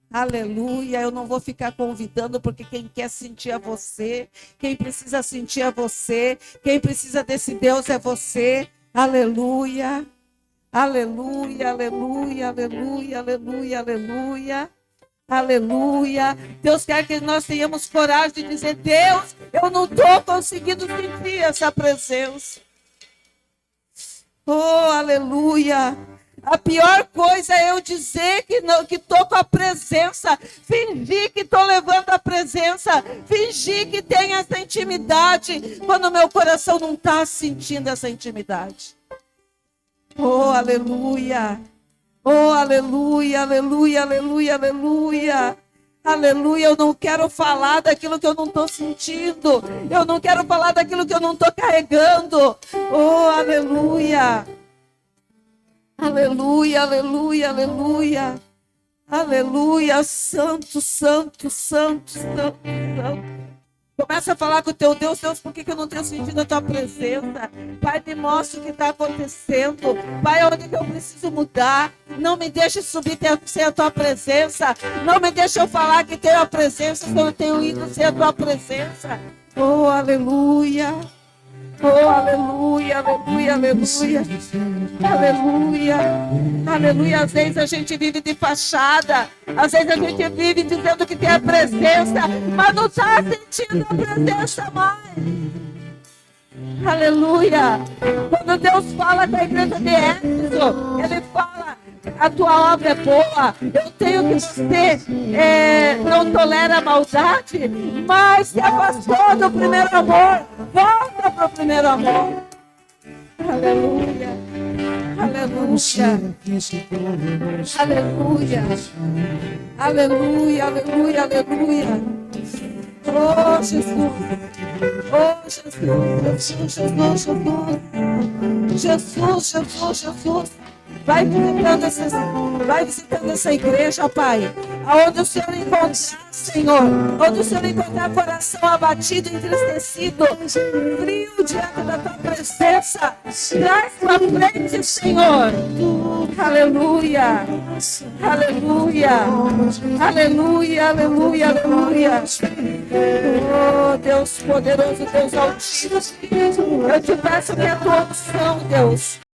Aleluia, eu não vou ficar convidando, porque quem quer sentir é você, quem precisa sentir é você, quem precisa desse Deus é você. Aleluia, aleluia, aleluia, aleluia, aleluia, aleluia, aleluia. Deus quer que nós tenhamos coragem de dizer, Deus, eu não estou conseguindo sentir essa presença. Oh, aleluia. A pior coisa é eu dizer que estou com a presença, fingir que estou levando a presença, fingir que tem essa intimidade, quando o meu coração não está sentindo essa intimidade. Oh, aleluia. Oh, aleluia, aleluia, aleluia, aleluia. Aleluia, eu não quero falar daquilo que eu não estou sentindo. Eu não quero falar daquilo que eu não estou carregando. Oh, aleluia. Aleluia, aleluia, aleluia. Aleluia, santo, santo, santo, santo, santo. Começa a falar com o teu Deus. Deus, por que eu não tenho sentido a tua presença? Pai, me mostra o que está acontecendo. Pai, onde que eu preciso mudar? Não me deixe subir sem a tua presença. Não me deixe eu falar que tenho a presença, que eu tenho ido sem a tua presença. Oh, aleluia. Oh, aleluia, aleluia, aleluia. Aleluia. Aleluia. Às vezes a gente vive de fachada. Às vezes a gente vive dizendo que tem a presença, mas não está sentindo a presença mais. Aleluia. Quando Deus fala com a igreja de Éfeso, Ele fala: a tua obra é boa, eu tenho que você não tolera a maldade, mas se afastou do primeiro amor. Volta para o primeiro amor. Aleluia. Aleluia. Aleluia. Aleluia, aleluia, aleluia. Oh, Jesus. Oh, Jesus. Jesus, Jesus. Jesus, Jesus, Jesus. Vai visitando essa igreja, Pai. Aonde o Senhor encontrar, Senhor. Onde o Senhor encontrar coração abatido, entristecido, frio diante da tua presença. Traz para frente, Senhor. Aleluia. Aleluia. Aleluia, aleluia, aleluia. Oh, Deus poderoso, Deus altíssimo. Eu te peço que a tua unção, Deus,